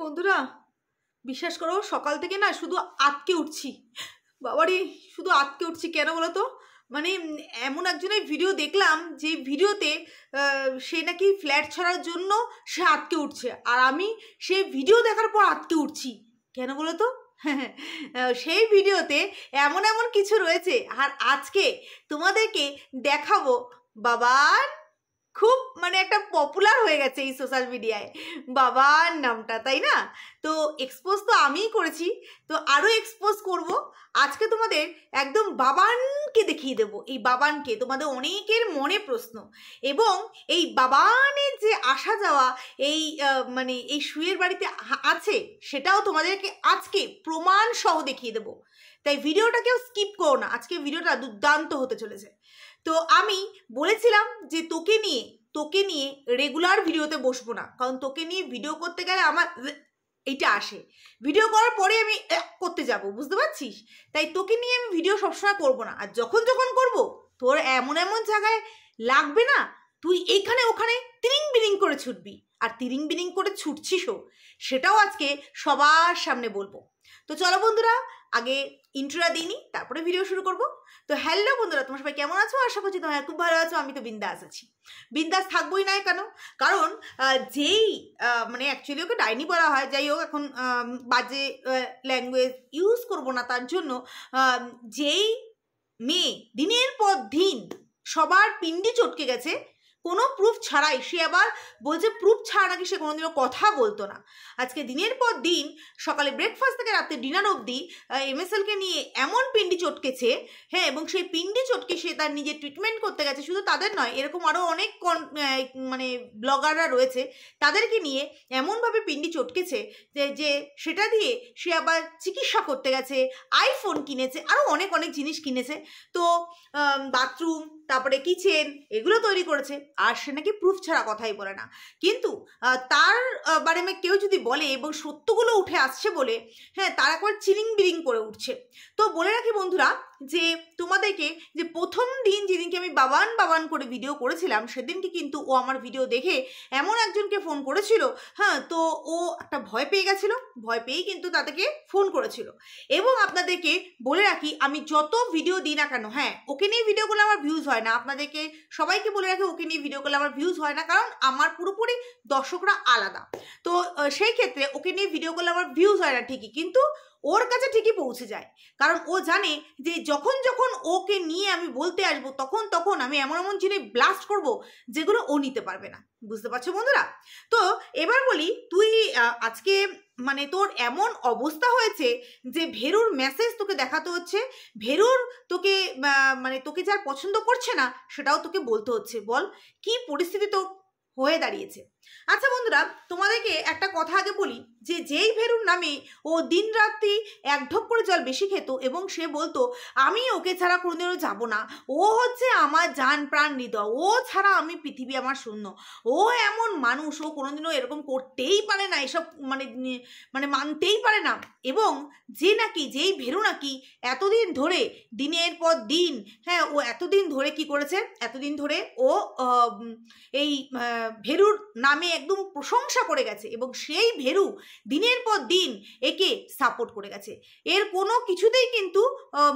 বন্ধুরা বিশ্বাস করো সকাল থেকে না শুধু আটকে উঠছি। বাবারে শুধু আটকে উঠছি কেন বলো তো? মানে এমন একজনের ভিডিও দেখলাম যে ভিডিওতে সে নাকি ফ্ল্যাট ছাড়ার জন্য সে আটকে উঠছে, আর আমি সেই ভিডিও দেখার পর আটকে উঠছি কেন বলো তো? সেই ভিডিওতে এমন এমন কিছু রয়েছে, আর আজকে তোমাদেরকে দেখাবো। বাবার খুব মানে একটা পপুলার হয়ে গেছে এই সোশ্যাল মিডিয়ায় বাবার নামটা, তাই না? তো এক্সপোজ তো আমিই করেছি, তো আরও এক্সপোজ করব আজকে তোমাদের। একদম বাবানকে দেখিয়ে দেব। এই বাবানকে তোমাদের অনেকের মনে প্রশ্ন, এবং এই বাবানের যে আসা যাওয়া এই মানে এই শুয়ের বাড়িতে আছে সেটাও তোমাদেরকে আজকে প্রমাণ সহ দেখিয়ে দেব। তাই ভিডিওটা কেউ স্কিপ করো না, আজকে ভিডিওটা দুর্দান্ত হতে চলেছে। তো আমি বলেছিলাম যে তোকে নিয়ে রেগুলার ভিডিওতে বসবো না, কারণ তোকে নিয়ে ভিডিও করতে গেলে আমার এইটা আসে, ভিডিও করার পরে আমি করতে যাব, বুঝতে পারছিস? তাই তোকে নিয়ে আমি ভিডিও সবসময় করবো না, আর যখন করব তোর এমন এমন জায়গায় লাগবে না, তুই এইখানে ওখানে তিরিং বিরিং করে ছুটবি, আর তিরিং বিরিং করে ছুটছিসও, সেটাও আজকে সবার সামনে বলবো। তো চলো বন্ধুরা, আগে ইন্ট্রোটা দিইনি, তারপরে ভিডিও শুরু করব। তো হ্যালো বন্ধুরা, তোমরা সবাই কেমন আছো? আশা করছি তোমরা খুব ভালো আছো। আমি তো বিন্দাস আছি, বিন্দাস থাকবোই না কেন? কারণ যেই মানে অ্যাকচুয়ালি ওকে ডাইনি বলা হয়, যাই হোক এখন বাজে ল্যাঙ্গুয়েজ ইউজ করব না, তার জন্য যেই মেয়ে দিনের পর দিন সবার পিন্ডি চটকে গেছে কোনো প্রুফ ছাড়াই, সে আবার বলছে প্রুফ ছাড়া নাকি সে কোনোদিনও কথা বলতো না। আজকে দিনের পর দিন সকালে ব্রেকফাস্ট থেকে রাতে ডিনার অবধি MSLকে নিয়ে এমন পিন্ডি চটকেছে, হ্যাঁ, এবং সেই পিন্ডি চটকে সে তার নিজের ট্রিটমেন্ট করতে গেছে। শুধু তাদের নয়, এরকম আরও অনেক মানে ব্লগাররা রয়েছে, তাদেরকে নিয়ে এমনভাবে পিন্ডি চটকেছে যে সেটা দিয়ে সে আবার চিকিৎসা করতে গেছে, আইফোন কিনেছে, আরও অনেক অনেক জিনিস কিনেছে। তো বাথরুম, তারপরে কিচেন, এগুলো তৈরি করেছে, আর সে নাকি প্রুফ ছাড়া কথাই বলে না। কিন্তু তার বারে কেউ যদি বলে এবং সত্যগুলো উঠে আসছে বলে, হ্যাঁ, তার একবার চিরিং বিরিং করে উঠছে। তো বলে রাখি বন্ধুরা, যে তোমাদেরকে যে প্রথম দিন যেদিনকে আমি বাবান করে ভিডিও করেছিলাম, সেদিনকে কিন্তু ও আমার ভিডিও দেখে এমন একজনকে ফোন করেছিল, হ্যাঁ, তো ও একটা ভয় পেয়ে গেছিলো, ভয় পেয়েই কিন্তু তাদেরকে ফোন করেছিল। এবং আপনাদেরকে বলে রাখি, আমি যত ভিডিও দিই না কেন, হ্যাঁ, ওকে নিয়ে ভিডিও করলে আমার ভিউজ হয় না, আপনাদেরকে সবাইকে বলে রাখি ওকে নিয়ে ভিডিও করলে আমার ভিউজ হয় না, কারণ আমার পুরোপুরি দর্শকরা আলাদা। তো সেই ক্ষেত্রে ওকে নিয়ে ভিডিও করলে আমার ভিউজ হয় না ঠিকই, কিন্তু ওর কাছে ঠিকই পৌঁছে যায়, কারণ ও জানে যে যখন ওকে নিয়ে আমি বলতে আসবো তখন আমি এমন জিনিস ব্লাস্ট করব যেগুলো ও নিতে পারবে না। বুঝতে পারছো বন্ধুরা? তো এবার বলি, তুই আজকে মানে তোর এমন অবস্থা হয়েছে যে ভেরুর মেসেজ তোকে দেখাতে হচ্ছে, ভেরুর তোকে মানে তোকে যার পছন্দ করছে না সেটাও তোকে বলতে হচ্ছে। বল কি পরিস্থিতি তো হয়ে দাঁড়িয়েছে। আচ্ছা বন্ধুরা, তোমাদেরকে একটা কথা আগে বলি, যে যেই ভেরুর নামে ও দিন রাত্রি এক ঢোক করে জল বেশি খেত, এবং সে বলতো আমি ওকে ছাড়া কোনোদিনও যাব না, ও হচ্ছে আমার জান প্রাণ হৃদয়, ও ছাড়া আমি পৃথিবী আমার শূন্য, ও এমন মানুষ, ও কোনোদিনও এরকম করতেই পারে না, এসব মানে মানতেই পারে না। এবং যে নাকি যেই ভেরু নাকি এতদিন ধরে দিনের পর দিন, হ্যাঁ, ও এতদিন ধরে কি করেছে, এতদিন ধরে ও এই ভেরুর নামে একদম প্রশংসা করে গেছে, এবং সেই ভেরু দিনের পর দিন একে সাপোর্ট করে গেছে, এর কোনো কিছুতেই কিন্তু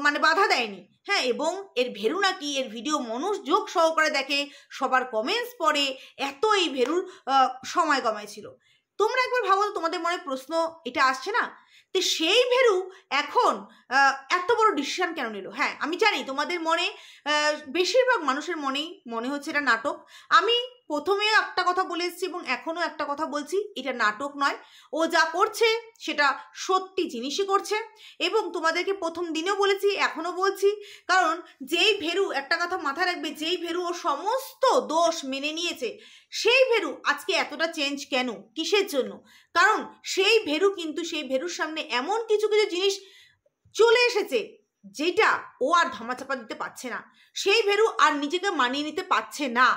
মানে বাধা দেয়নি, হ্যাঁ। এবং এর ভেরু নাকি এর ভিডিও মনোযোগ সহকারে দেখে, সবার কমেন্টস পড়ে, এত এই ভেরুর সময় কমাইছিল। তোমরা একবার ভাবো, তোমাদের মনে প্রশ্ন এটা আসছে না? তো সেই ভেরু এখন এত বড় ডিসিশন কেন নিল? হ্যাঁ, আমি জানি তোমাদের মনে বেশিরভাগ মানুষের মনেই মনে হচ্ছে এটা নাটক। আমি প্রথমেও একটা কথা বলে এসেছি এবং এখনও একটা কথা বলছি, এটা নাটক নয়, ও যা করছে সেটা সত্যি জিনিসই করছে। এবং তোমাদেরকে প্রথম দিনেও বলেছি, এখনও বলছি, কারণ যেই ভেরু, একটা কথা মাথায় রাখবে, যেই ভেরু ও সমস্ত দোষ মেনে নিয়েছে, সেই ভেরু আজকে এতটা চেঞ্জ কেন, কিসের জন্য? কারণ সেই ভেরু কিন্তু সেই ভেরুর সামনে এমন কিছু কিছু জিনিস চলে এসেছে যেটা ও আর ধামাচাপা দিতে পারছে না, সেই ভেরু আর নিজেকে মানিয়ে নিতে পারছে না।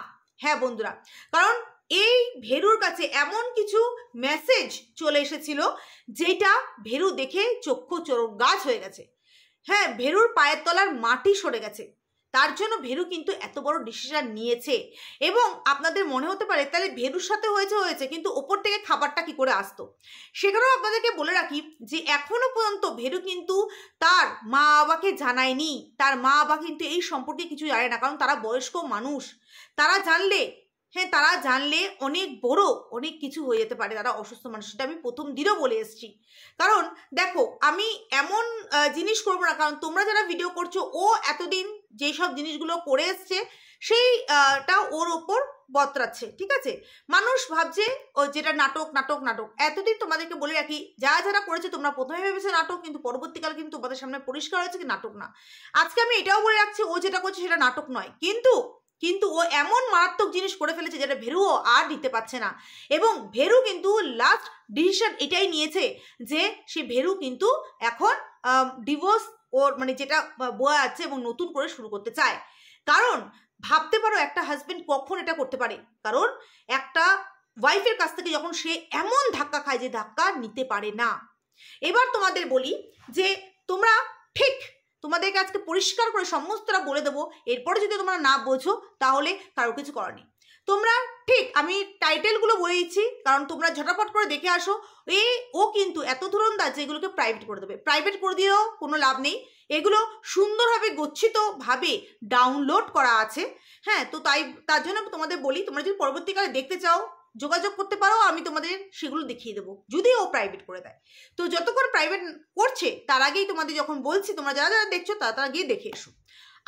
হ্যাঁ বন্ধুরা, কারণ এই ভেরুর কাছে এমন কিছু মেসেজ চলে এসেছিল যেটা ভেরু দেখে চক্ষু চোখ গাছ হয়ে গেছে, হ্যাঁ, ভেরুর পায়ের তলার মাটি সরে গেছে। তার জন্য ভেরু কিন্তু এত বড় ডিসিশন নিয়েছে। এবং আপনাদের মনে হতে পারে তাহলে ভেরুর সাথে হয়েছে কিন্তু ওপর থেকে খাবারটা কি করে আসতো, সেখানেও আপনাদেরকে বলে রাখি যে এখনো পর্যন্ত ভেরু কিন্তু তার মা বাবাকে জানায়নি। তার মা বাবা কিন্তু এই সম্পর্কে কিছু জানে না, কারণ তারা বয়স্ক মানুষ। তারা জানলে অনেক বড় অনেক কিছু হয়ে যেতে পারে। তারা অসুস্থ মানুষ, সেটা আমি প্রথম দিনও বলে এসেছি। কারণ দেখো, আমি এমন জিনিস করবো না, কারণ তোমরা যারা ভিডিও করছো ও এতদিন যেই সব জিনিসগুলো করে এসছে সেইটা ওর ওপর বতরাচ্ছে, ঠিক আছে? মানুষ ভাবছে ও যেটা নাটক নাটক নাটক। এতদিন তোমাদেরকে বলে রাখি, যারা করেছে তোমরা প্রথমে ভেবেছো নাটক, কিন্তু পরবর্তীকালে কিন্তু তোমাদের সামনে পরিষ্কার হয়েছে কি নাটক না। আজকে আমি এটাও বলে রাখছি, ও যেটা করছে সেটা নাটক নয়, কিন্তু ও এমন মারাত্মক জিনিস করে ফেলেছে যেটা ভেরুও আর দিতে পারছে না। এবং ভেরু কিন্তু লাস্ট ডিসিশন এটাই নিয়েছে যে সে ভেরু কিন্তু এখন ডিভোর্স ওর মানে যেটা বয়া আছে এবং নতুন করে শুরু করতে চায়। কারণ ভাবতে পারো একটা হাজবেন্ড কখন এটা করতে পারে, কারণ একটা ওয়াইফের কাছ থেকে যখন সে এমন ধাক্কা খায় যে ধাক্কা নিতে পারে না। এবার তোমাদের বলি যে তোমরা ঠিক তোমাদেরকে আজকে পরিষ্কার করে সমস্তটা বলে দেবো। এরপরে যদি তোমরা না বোঝো তাহলে কারো কিছু করার নেই। তোমরা ঠিক আমি টাইটেলগুলো বলে দিচ্ছি, কারণ তোমরা ঝটাপট করে দেখে আসো। ও কিন্তু এত ধরনদার যেগুলোকে প্রাইভেট করে দেবে। প্রাইভেট করে দিয়েও কোনো লাভ নেই, এগুলো সুন্দরভাবে গচ্ছিতভাবে ডাউনলোড করা আছে। হ্যাঁ, তো তার জন্য তোমাদের বলি, তোমরা যদি পরবর্তীকালে দেখতে চাও যোগাযোগ করতে পারো, আমি তোমাদের সেগুলো দেখিয়ে দেবো যদি ও প্রাইভেট করে দেয়। তো যতক্ষণ প্রাইভেট করছে তার আগেই তোমাদের যখন বলছি, তোমরা যারা দেখছো তারা গিয়ে দেখে এসো।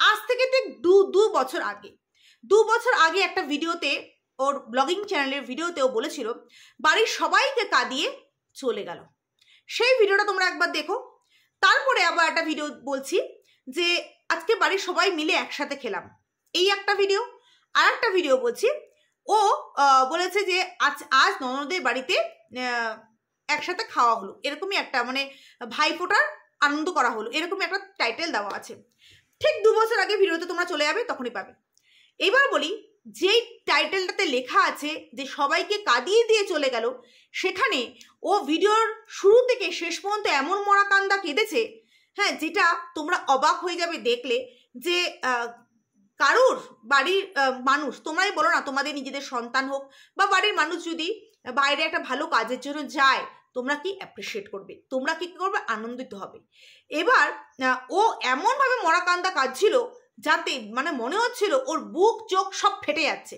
আজ থেকে ঠিক দু বছর আগে একটা ভিডিওতে, ওর ব্লগিং চ্যানেলের ভিডিওতে ও বলেছিল বাড়ির সবাইকে কাঁদিয়ে চলে গেল। সেই ভিডিওটা তোমরা একবার দেখো। তারপরে আবার একটা ভিডিও বলছি যে আজকে বাড়ির সবাই মিলে একসাথে খেলাম, এই একটা ভিডিও। আর একটা ভিডিও বলছি, ও বলেছে যে আজ ননদের বাড়িতে একসাথে খাওয়া হলো, এরকমই একটা মানে ভাইফোঁটার আনন্দ করা হলো, এরকমই একটা টাইটেল দেওয়া আছে। ঠিক 2 বছর আগে ভিডিওতে তোমরা চলে যাবে, তখনই পাবে। এবার বলি, যেই টাইটেলটাতে লেখা আছে যে সবাইকে কাঁদিয়ে দিয়ে চলে গেল, সেখানে ও ভিডিওর শুরু থেকে শেষ পর্যন্ত এমন মরা কান্দা কেঁদেছে, হ্যাঁ, যেটা তোমরা অবাক হয়ে যাবে দেখলে। যে কারুর বাড়ির মানুষ, তোমরাই বলো না, তোমাদের নিজেদের সন্তান হোক বা বাড়ির মানুষ যদি বাইরে একটা ভালো কাজের জন্য যায়, তোমরা কি অ্যাপ্রিসিয়েট করবে, তোমরা কি করবে, আনন্দিত হবে। এবার ও এমনভাবে মরা কান্দা কাঁদছিল যাতে মানে মনে হচ্ছিল ওর বুক চোখ সব ফেটে যাচ্ছে।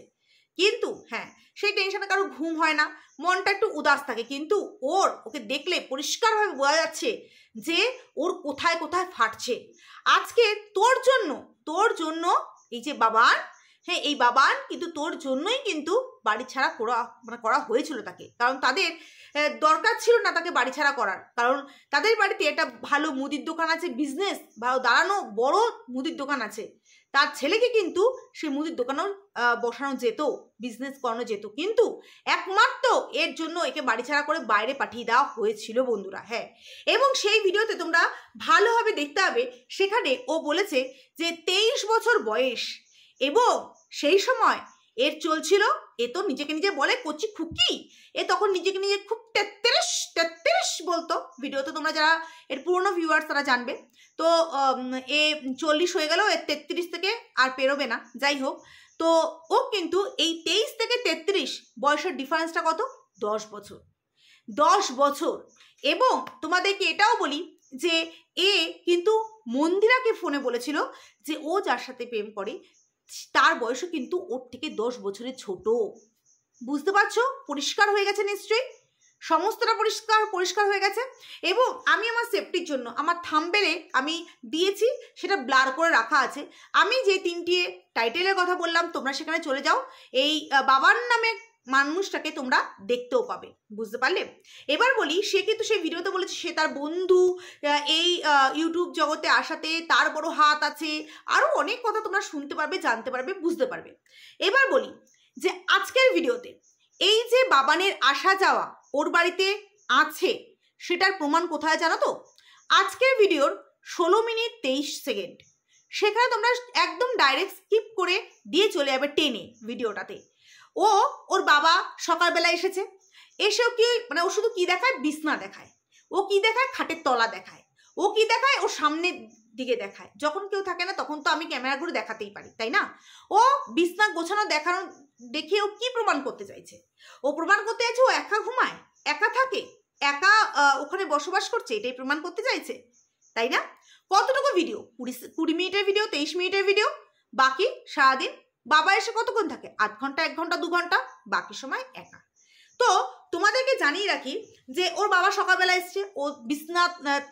কিন্তু হ্যাঁ, সেই টেনশনে কারো ঘুম হয় না, মনটা একটু উদাস থাকে, কিন্তু ওকে দেখলে পরিষ্কারভাবে বোঝা যাচ্ছে যে ওর কোথায় কোথায় ফাটছে। আজকে তোর জন্য এই যে বাবান, হ্যাঁ, এই বাবান কিন্তু তোর জন্যই কিন্তু বাড়ি ছাড়া করা হয়েছিল তাকে। কারণ তাদের দরকার ছিল না তাকে বাড়ি ছাড়া করার, কারণ তাদের বাড়িতে একটা ভালো মুদির দোকান আছে, বিজনেস ভালো দাঁড়ানো বড় মুদির দোকান আছে। তার ছেলেকে কিন্তু সে মুদির দোকানও বসানো যেত, বিজনেস করানো যেত, কিন্তু একমাত্র এর জন্য একে বাড়ি ছাড়া করে বাইরে পাঠিয়ে দেওয়া হয়েছিল বন্ধুরা। হ্যাঁ, এবং সেই ভিডিওতে তোমরা ভালোভাবে দেখতে হবে, সেখানে ও বলেছে যে 23 বছর বয়স, এবং সেই সময় এর চলছিল, এ তো নিজেকে নিজে বলে কচি খুকি, এ তখন নিজেকে নিজে খুব 33 বলতো ভিডিওতে। তোমরা যারা এর পুরনো ভিউয়ার্স তারা জানবে। তো এ 40 হয়ে গেল, এর 33 থেকে আর পেরোবে না। যাই হোক, তো ও কিন্তু এই 23 থেকে 33 বয়সের ডিফারেন্সটা কত? 10 বছর। এবং তোমাদেরকে এটাও বলি যে এ কিন্তু মন্দিরাকে ফোনে বলেছিল যে ও যার সাথে প্রেম করে তার বয়সও কিন্তু ওর থেকে 10 বছরের ছোট। বুঝতে পারছো? পরিষ্কার হয়ে গেছে নিশ্চয়ই, সমস্তটা পরিষ্কার হয়ে গেছে। এবং আমি আমার সেফটির জন্য আমার থাম্বনেলে আমি দিয়েছি, সেটা ব্লার করে রাখা আছে। আমি যে 3টে টাইটেলের কথা বললাম, তোমরা সেখানে চলে যাও, এই বাবার নামে মানুষটাকে তোমরা দেখতেও পাবে। বুঝতে পারলে? এবার বলি, সে কিন্তু সেই ভিডিওতে বলেছে সে তার বন্ধু, এই ইউটিউব জগতে আসাতে তার বড় হাত আছে, আরও অনেক কথা তোমরা শুনতে পারবে, জানতে পারবে, বুঝতে পারবে। এবার বলি যে আজকের ভিডিওতে এই যে বাবানের আসা যাওয়া ওর বাড়িতে আছে, সেটার প্রমাণ কোথায় জানো তো? আজকের ভিডিওর 16 মিনিট 23 সেকেন্ড, সেখানে তোমরা একদম ডাইরেক্ট স্কিপ করে দিয়ে চলে যাবে টেনে ভিডিওটাতে। ওর বাবা সকালবেলা এসেও কি মানে ও শুধু কি দেখায়? বিছনা দেখায়। ও কি দেখায়? খাটের তলা দেখায়। ও কি দেখায়? ওর সামনে দিকে দেখায়, যখন কেউ থাকে না তখন তো আমি ক্যামেরা করে দেখাতেই পারি, তাই না? ও বিছনা গোছানো দেখানো দেখে ও কি প্রমাণ করতে চাইছে? ও প্রমাণ করতে চাইছে ও একা ঘুমায়, একা থাকে, একা ওখানে বসবাস করছে, এটাই প্রমাণ করতে চাইছে, তাই না? কতটুকু ভিডিও? 20 মিনিটের ভিডিও, 23 মিনিটের ভিডিও, বাকি সারাদিন বাবা এসে কতক্ষণ থাকে? 8 ঘন্টা, 1 ঘন্টা, 2 ঘন্টা, বাকি সময় একা। তো তোমাদেরকে জানিয়ে রাখি যে ওর বাবা সকালবেলা এসছে, ও বিছনা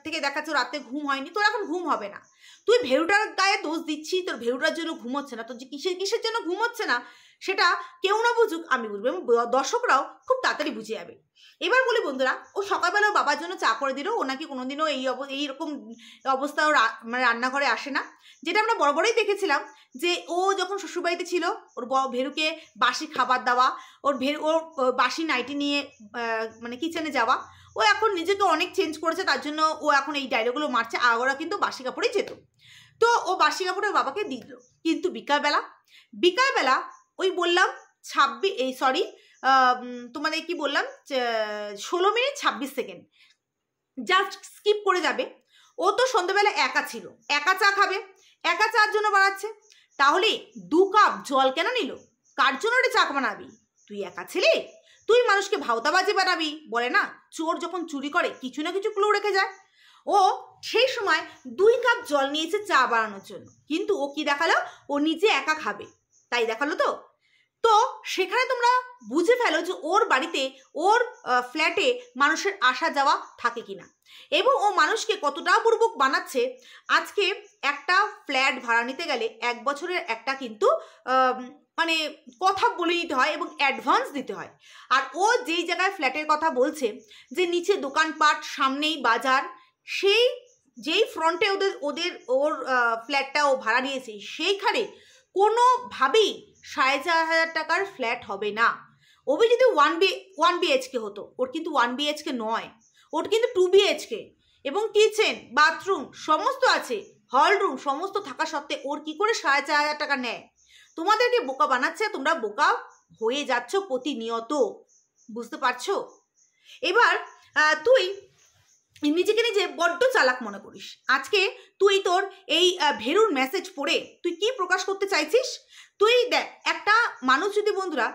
থেকে দেখাচ্ছে রাতে ঘুম হয়নি, তোর এখন ঘুম হবে না। তুই ভেরুটার গায়ে দোষ দিচ্ছি, তোর ভেরুটার জন্য ঘুম হচ্ছে না, তোর যে কিসের জন্য ঘুম হচ্ছে না সেটা কেউ না বুঝুক, আমি বুঝবো এবং দর্শকরাও খুব তাড়াতাড়ি বুঝে যাবে। এবার বলি বন্ধুরা, ও সকালবেলা বাবার জন্য চা করে দিল, ও নাকি কোনোদিনও এইরকম অবস্থা মানে রান্নাঘরে আসে না, যেটা আমরা বড়ই দেখেছিলাম যে ও যখন শ্বশুরবাড়িতে ছিল ওর ভেরুকে বাসি খাবার দেওয়া, ওর বাসি নাইটি নিয়ে মানে কিচেনে যাওয়া। ও এখন নিজেকে অনেক চেঞ্জ করেছে, তার জন্য ও এখন এই ডায়লগগুলো মারছে। আগরা কিন্তু বাসি কাপড়েই যেত, তো ও বাসি কাপড়ে বাবাকে দিল। কিন্তু বিকালবেলা ওই বললাম 26 তোমাদের কি বললাম 16 মিনিট 26 সেকেন্ড জাস্ট স্কিপ করে যাবে। ও তো সন্ধ্যাবেলা একা ছিল, একা চা খাবে, একা চার জন্য বানাচ্ছে, তাহলে 2 কাপ জল কেন নিল? কার জন্য রে চা বানাবি? তুই একা ছেলে, তুই মানুষকে ভাওতাবাজি বানাবি। বলে না, চোর যখন চুরি করে কিছু না কিছু ক্লু রেখে যায়। ও সেই সময় 2 কাপ জল নিয়েছে চা বানানোর জন্য, কিন্তু ও কি দেখালো? ও নিজে একা খাবে, তাই দেখালো। তো সেখানে তোমরা বুঝে ফেলো যে ওর বাড়িতে, ওর ফ্ল্যাটে মানুষের আসা যাওয়া থাকে কিনা, এবং ও মানুষকে কতটা বুর্বক বানাচ্ছে। আজকে একটা ফ্ল্যাট ভাড়া নিতে গেলে 1 বছরের একটা কিন্তু মানে কথা বলে নিতে হয় এবং অ্যাডভান্স দিতে হয়। আর ও যেই জায়গায় ফ্ল্যাটের কথা বলছে, যে নিচে দোকানপাট, সামনেই বাজার, সেই যেই ফ্রন্টে ওর ফ্ল্যাটটা ও ভাড়া নিয়েছে, সেইখানে কোনোভাবেই 4,500 টাকার ফ্ল্যাট হবে না। ওবে যদি 1 BHK হতো, ওর কিন্তু 1 BHK নয়, ওর কিন্তু 2 BHK এবং কিচেন, বাথরুম সমস্ত আছে, হল রুম সমস্ত থাকা সত্ত্বে ওর কি করে 4,500 টাকা নেয়? তোমাদেরকে বোকা বানাচ্ছে, তোমরা বোকা হয়ে যাচ্ছ প্রতিনিয়ত, বুঝতে পারছো? এবার তুই নিজেকে নিজে বড্ড চালাক মনে করিস। আজকে তুই তোর এই ভেরুর মেসেজ পড়ে তুই কি প্রকাশ করতে চাইছিস? তুই দেখ, একটা মানুষ যদি বন্ধুরা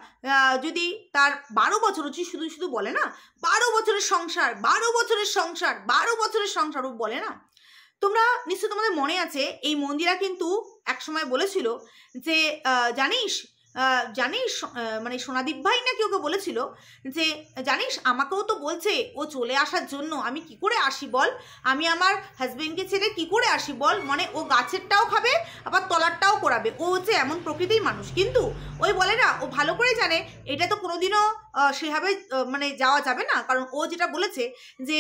যদি তার 12 বছর হচ্ছে, শুধু বলে না 12 বছরের সংসার, 12 বছরের সংসার, 12 বছরের সংসার, ও বলে না। তোমরা নিশ্চয়, তোমাদের মনে আছে এই মন্দিরা কিন্তু একসময় বলেছিল যে জানিস মানে সোনাদীপ ভাই নাকি ওকে বলেছিল যে জানিস আমাকেও তো বলছে ও চলে আসার জন্য, আমি কি করে আসি বল, আমি আমার হাজবেন্ডকে ছেড়ে কি করে আসি বল, মানে ও গাছেরটাও খাবে আবার তলারটাও করাবে, ও হচ্ছে এমন প্রকৃতির মানুষ। কিন্তু ওই বলে না, ও ভালো করে জানে এটা তো কোনোদিনও সেভাবে মানে যাওয়া যাবে না, কারণ ও যেটা বলেছে যে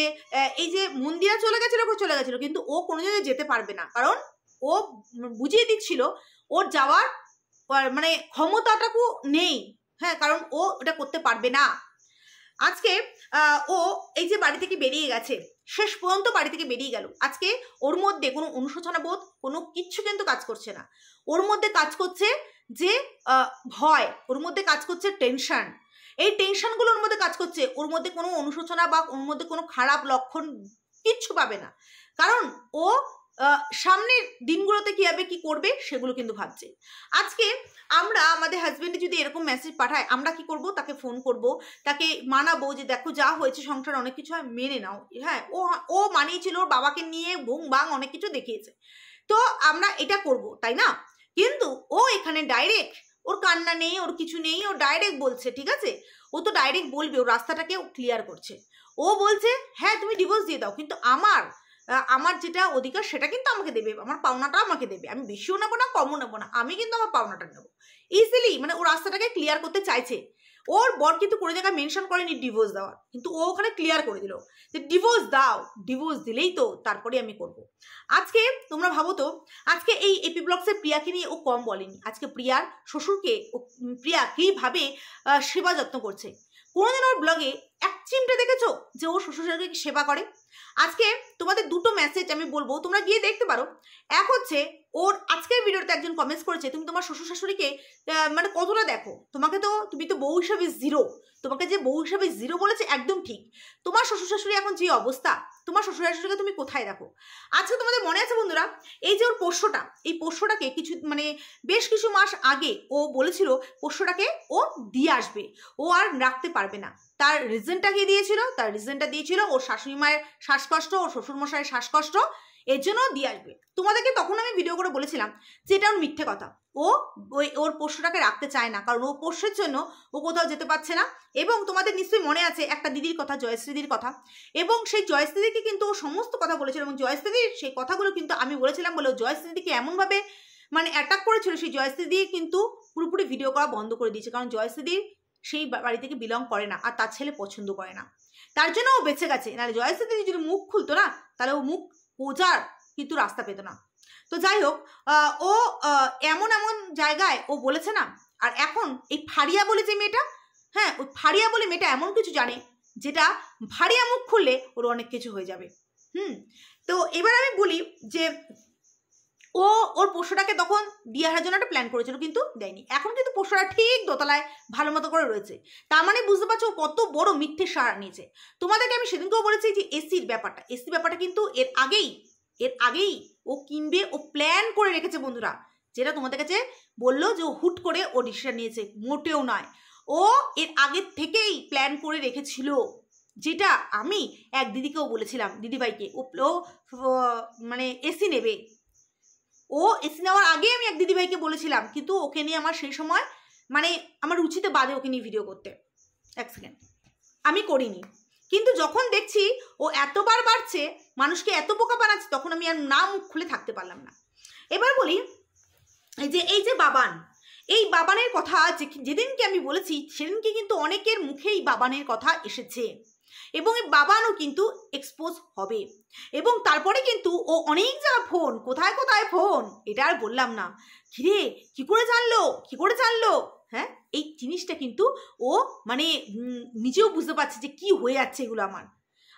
এই যে মন্দিরা চলে গেছিল, কিন্তু ও কোনোদিনও যেতে পারবে না, কারণ ও বুঝিয়ে দিচ্ছিল ওর যাওয়ার মানে ক্ষমতাটাকু নেই। হ্যাঁ, কারণ ও ওটা করতে পারবে না। আজকে ও এই যে বাড়ি থেকে বেরিয়ে গেছে, শেষ পর্যন্ত বাড়ি থেকে বেরিয়ে গেল, আজকে ওর মধ্যে কোনো অনুশোচনা বোধ, কোনো কিচ্ছু কিন্তু কাজ করছে না। ওর মধ্যে কাজ করছে যে ভয়, ওর মধ্যে কাজ করছে টেনশন। এই টেনশনগুলোর মধ্যে কাজ করছে, ওর মধ্যে কোনো অনুশোচনা বা ওর মধ্যে কোনো খারাপ লক্ষণ কিচ্ছু পাবে না, কারণ ও সামনের দিনগুলোতে কি হবে, কি করবে সেগুলো কিন্তু ভাবছে। আজকে আমরা আমাদের হাজবেন্ডে যদি এরকম মেসেজ পাঠায়, আমরা কি করব? তাকে ফোন করব, তাকে মানাবো যে দেখো যা হয়েছে সংসার অনেক কিছু হয়, মেনে নাও। হ্যাঁ, ও মানিয়েছিল, ওর বাবাকে নিয়ে ভুং বাং অনেক কিছু দেখিয়েছে, তো আমরা এটা করব, তাই না? কিন্তু ও এখানে ডাইরেক্ট, ওর কান্না নেই, ওর কিছু নেই, ও ডাইরেক্ট বলছে, ঠিক আছে, ও তো ডাইরেক্ট বলবে, ও রাস্তাটাকে ক্লিয়ার করছে। ও বলছে হ্যাঁ তুমি ডিভোর্স দিয়ে দাও, কিন্তু আমার যেটা অধিকার সেটা কিন্তু আমাকে দেবে, আমার পাওনাটা আমাকে দেবে, আমি বেশিও নেবো না কমও নেবো না, আমি কিন্তু আমার পাওনাটা নেবো ইজিলি। মানে ও রাস্তাটাকে ক্লিয়ার করতে চাইছে। ওর বর কিন্তু কোনো জায়গায় মেনশন করেনি ডিভোর্স দেওয়ার, কিন্তু ও ওখানে ক্লিয়ার করে দিল যে ডিভোর্স দাও, ডিভোর্স দিলেই তো তারপরে আমি করব। আজকে তোমরা ভাবো তো, আজকে এই এপি ব্লগসের প্রিয়াকে নিয়ে ও কম বলেনি। আজকে প্রিয়ার শ্বশুরকে প্রিয়া কীভাবে সেবা যত্ন করছে, কোনোদিন ওর ব্লগে এক চিমটে দেখেছো যে ও শ্বশুরকে সেবা করে? আজকে তোমাদের দুটো মেসেজ আমি বলবো, তোমরা গিয়ে দেখতে পারো। এক হচ্ছে ওর আজকের ভিডিওতে একজন কমেন্টস করেছে তুমি তোমার শ্বশুর শাশুড়িকে মানে কতটা দেখো, তুমি তো বউ হিসাবে জিরো, তোমাকে যে বউ হিসাবে জিরো বলেছে একদম ঠিক। তোমার শ্বশুর শাশুড়ি এখন যে অবস্থা, তোমার শ্বশুর শাশুড়িকে তুমি কোথায় দেখো? আজকে তোমাদের মনে আছে বন্ধুরা, এই যে ওর পোষ্যটা, এই পোষ্যটাকে বেশ কিছু মাস আগে ও বলেছিল পোষ্যটাকে ও দিয়ে আসবে, ও আর রাখতে পারবে না। তার রিজনটা কি দিয়েছিল? তার রিজনটা দিয়েছিল ওর শাশুড়ি মায়ের শ্বাসকষ্ট, ওর শ্বশুরমশাইয়ের শ্বাসকষ্ট, এর জন্য দিয়ে আসবে। তোমাদেরকে তখন আমি ভিডিও করে বলেছিলাম যে এটা ওর মিথ্যে কথা, ও ওর পোষ্যটাকে রাখতে চায় না, কারণ ও পোষ্যের জন্য ও কোথাও যেতে পারছে না। এবং তোমাদের নিশ্চয়ই মনে আছে একটা দিদির কথা, জয়শ্রীদির কথা, এবং সেই জয়শ্রীদিকে কিন্তু ও সমস্ত কথা বলেছিল, এবং জয়শ্রীদির সেই কথাগুলো কিন্তু আমি বলেছিলাম বলে জয়শ্রীদিকে এমনভাবে মানে অ্যাটাক করেছিল, সেই জয়শ্রীদি কিন্তু পুরোপুরি ভিডিও করা বন্ধ করে দিয়েছে, কারণ জয়শ্রীদির সেই বাড়ি থেকে বিলং করে না, আর তার ছেলে পছন্দ করে না, তার জন্য ও বেঁচে গেছে। নাহলে জয়শ্রীদি যদি মুখ খুলতো না, তাহলে ও মুখ বোঝার কিন্তু রাস্তা পেত না। তো যাই হোক, ও এমন জায়গায় ও বলেছে না। আর এখন এই ফারিয়া বলে যে মেয়েটা, হ্যাঁ ওই ফারিয়া বলে মেয়েটা এমন কিছু জানে যেটা ফারিয়া মুখ খুললে ওর অনেক কিছু হয়ে যাবে। তো এবার আমি বলি যে ও ওর পোষ্যটাকে তখন দিয়ে আসার জন্য একটা প্ল্যান করেছিল, কিন্তু দেয়নি। এখন কিন্তু পোষ্যটা ঠিক দোতলায় ভালো মতো করে রয়েছে, তার মানে বুঝতে পারছো ও কত বড় মিথ্যে সাহারা নিয়েছে। তোমাদেরকে আমি সেদিনকেও বলেছি যে এসির ব্যাপারটা কিন্তু এর আগেই ও কিনবে, ও প্ল্যান করে রেখেছে বন্ধুরা, যেটা তোমাদের কাছে বললো যে ও হুট করে ও ডিসিশন নিয়েছে, মোটেও নয়। ও এর আগের থেকেই প্ল্যান করে রেখেছিল, যেটা আমি এক দিদিকেও বলেছিলাম, দিদিভাইকে, ও মানে এসি নেবে। ও এসি নেওয়ার আগে আমি এক দিদিভাইকে বলেছিলাম, কিন্তু ওকে নিয়ে আমার সেই সময় মানে আমার রুচিতে বাদে ওকে নিয়ে ভিডিও করতে, এক সেকেন্ড আমি করিনি। কিন্তু যখন দেখছি ও এতবার বাড়ছে, মানুষকে এত বোকা বানাচ্ছে, তখন আমি আর না মুখ খুলে থাকতে পারলাম না। এবার বলি এই যে বাবান, এই বাবানের কথা যেদিনকে আমি বলেছি সেদিনকে কিন্তু অনেকের মুখেই বাবানের কথা এসেছে, এবং এই বাবানও কিন্তু এক্সপোজ হবে। এবং তারপরে কিন্তু ও অনেক জায়গা ফোন, কোথায় কোথায় ফোন, এটা আর বললাম না। কিরে কি করে জানলো, হ্যাঁ এই জিনিসটা কিন্তু ও মানে নিজেও বুঝতে পারছে যে কি হয়ে যাচ্ছে এগুলো,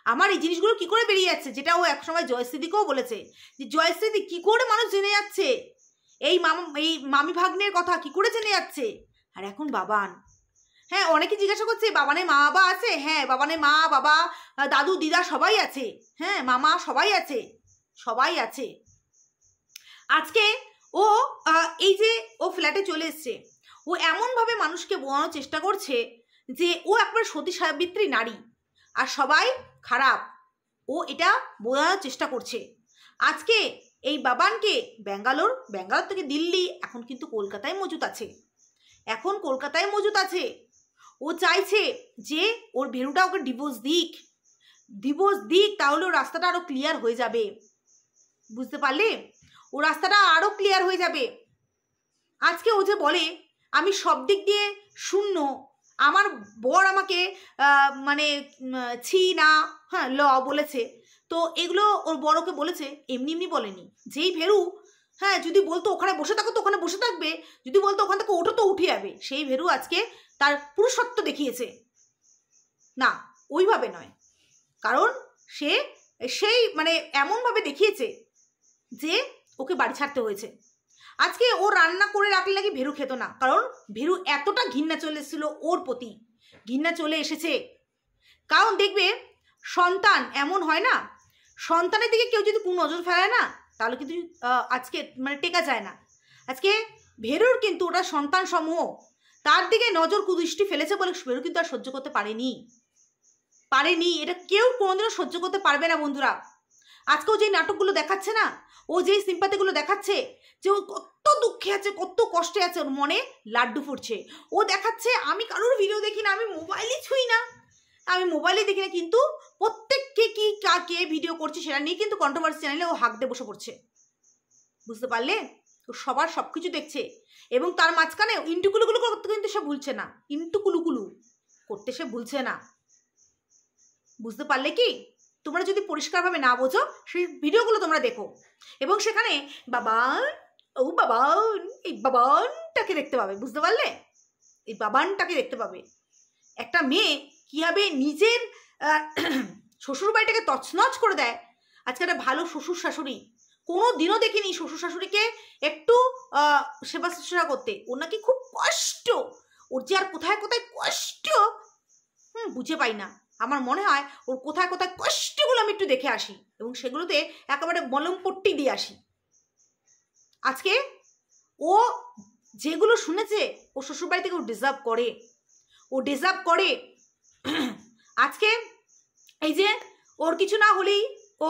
আমার এই জিনিসগুলো কি করে বেরিয়ে যাচ্ছে, যেটা ও একসময় জয়শ্রীদিকেও বলেছে যে জয়শ্রীদি কি করে মানুষ জেনে যাচ্ছে, এই মামি ভাগ্নের কথা কি করে জেনে যাচ্ছে। আর এখন বাবান, হ্যাঁ অনেকে জিজ্ঞাসা করছে বাবানের মা বাবা আছে, হ্যাঁ বাবানের মা বাবা দাদু দিদা সবাই আছে, হ্যাঁ মামা সবাই আছে। আজকে ও এই যে ও ফ্ল্যাটে চলে এসছে, ও এমনভাবে মানুষকে বোঝানোর চেষ্টা করছে যে ও একবার সতী সাবিত্রী নারী আর সবাই খারাপ, ও এটা বোঝানোর চেষ্টা করছে। আজকে এই বাবানকে ব্যাঙ্গালোর থেকে দিল্লি, এখন কিন্তু কলকাতায় মজুত আছে। ও চাইছে যে ওর ভেরুটা ওকে ডিভোর্স দিক, তাহলে ওর রাস্তাটা আরো ক্লিয়ার হয়ে যাবে, বুঝতে পারলে? ও রাস্তাটা আরো ক্লিয়ার হয়ে যাবে। আজকে ও যে বলে আমি সব দিক দিয়ে শূন্য, আমার বর আমাকে মানে ছি না, হ্যাঁ ল বলেছে, তো এগুলো ওর বড়কে বলেছে, এমনি বলেনি। যেই ভেরু হ্যাঁ যদি বলতো ওখানে বসে থাকো তো ওখানে বসে থাকবে, যদি বলতো ওখান থেকে ওঠো তো উঠে যাবে, সেই ভেরু আজকে তার পুরুষত্ব দেখিয়েছে না, ওইভাবে নয়, কারণ সেই মানে এমনভাবে দেখিয়েছে যে ওকে বাড়ি ছাড়তে হয়েছে। আজকে ও রান্না করে রাখলে নাকি ভেরু খেত না, কারণ ভেরু এতটা ঘৃণা চলে এসেছিল ওর প্রতি, ঘৃণা চলে এসেছে। কারণ দেখবে সন্তান এমন হয় না, সন্তানের দিকে কেউ যদি কোনো নজর ফেলায় না, তাহলে কিন্তু আজকে মানে টেকা যায় না। আজকে ভেরুর কিন্তু ওটা সন্তান সমূহ তার দিকে নজর কুদৃষ্টি ফেলেছে বলে ভেরু কিন্তু আর সহ্য করতে পারেনি, এটা কেউ কোনোদিনও সহ্য করতে পারবে না বন্ধুরা। আজকেও যে নাটকগুলো দেখাচ্ছে না, ও যেই সিম্পাতিগুলো দেখাচ্ছে যে ও কত দুঃখে আছে, কত কষ্টে আছে, ওর মনে লাড্ডু ফুটছে, ও দেখাচ্ছে আমি কারোর ভিডিও দেখি না, আমি মোবাইলই ছুঁই না, কিন্তু প্রত্যেককে কি কাকে ভিডিও করছে সেটা নিয়ে কিন্তু কন্ট্রোভার্সি চ্যানেলে ও হাঁক দিয়ে বসে পড়ছে, বুঝতে পারলে? তো সবার সব কিছু দেখছে, এবং তার মাঝখানে ইন্টুকুলুকুলু করতে কিন্তু সে ভুলছে না, করতে সে ভুলছে না, বুঝতে পারলে? কি তোমরা যদি পরিষ্কারভাবে না বোঝো সেই ভিডিওগুলো তোমরা দেখো, এবং সেখানে এই বাবানটাকে দেখতে পাবে, বুঝতে পারলে? এই বাবানটাকে দেখতে পাবে। একটা মেয়ে কিভাবে নিজের শ্বশুর বাড়িটাকে তছনছ করে দেয়। আজকে একটা ভালো শ্বশুর শাশুড়ি কোনো দিনও দেখিনি শ্বশুর শাশুড়িকে একটু সেবা শুশ্রূষা করতে। ওর নাকি খুব কষ্ট, ওর যে আর কোথায় কোথায় কষ্ট বুঝে পাই না। আমার মনে হয় ওর কোথায় কোথায় কষ্টগুলো আমি একটু দেখে আসি এবং সেগুলোতে একেবারে মলম পট্টি দিয়ে আসি। আজকে ও যেগুলো শুনেছে ও শ্বশুরবাড়ি থেকে ও ডিজার্ভ করে, ও ডিজার্ভ করে। আজকে এই যে ওর কিছু না হলেই ও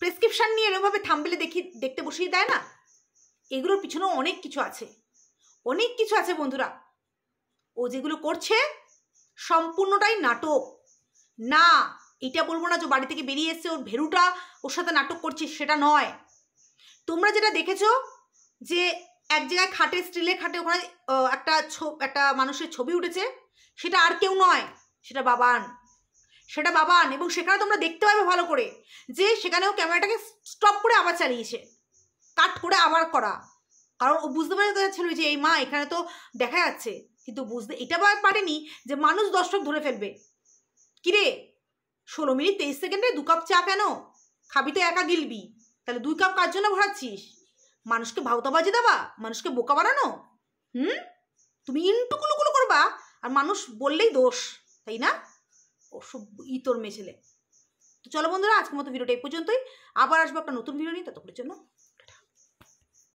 প্রেসক্রিপশন নিয়ে এরকমভাবে থাম্বনেলে দেখতে বসিয়ে দেয় না, এগুলোর পিছনেও অনেক কিছু আছে, অনেক কিছু আছে বন্ধুরা। ও যেগুলো করছে সম্পূর্ণটাই নাটক। না, এটা বলবো না যে বাড়ি থেকে বেরিয়ে এসছে ওর ভেরুটা ওর সাথে নাটক করছে, সেটা নয়। তোমরা যেটা দেখেছো যে এক জায়গায় খাটে, স্টিলের খাটে ওখানে একটা মানুষের ছবি উঠেছে, সেটা আর কেউ নয়, সেটা বাবান, সেটা বাবান। এবং সেখানে তোমরা দেখতে পাবে ভালো করে যে সেখানেও ক্যামেরাটাকে স্টপ করে আবার চালিয়েছে, কাট করে আবার করা, কারণ ও বুঝতে পারছিল যে এই মা এখানে তো দেখা যাচ্ছে, কিন্তু বুঝতে এটা পারেনি যে মানুষ দর্শক ধরে ফেলবে। কিরে 16 মিনিট 23 সেকেন্ডে 2 কাপ চা কেন খাবি? তো একা গিলবি, তাহলে 2 কাপ কার জন্য ভরাচ্ছিস? মানুষকে ভাউতাবাজি দেবা, মানুষকে বোকা বানানো? তুমি ইন্টুকুলুকুলু করবা আর মানুষ বললেই দোষ, তাই না? ওসব তোর মেয়ে ছেলে। তো চলো বন্ধুরা, আজকের মতো ভিডিওটা এই পর্যন্তই। আবার আসবো একটা নতুন ভিডিও নিয়ে, ততক্ষণের জন্য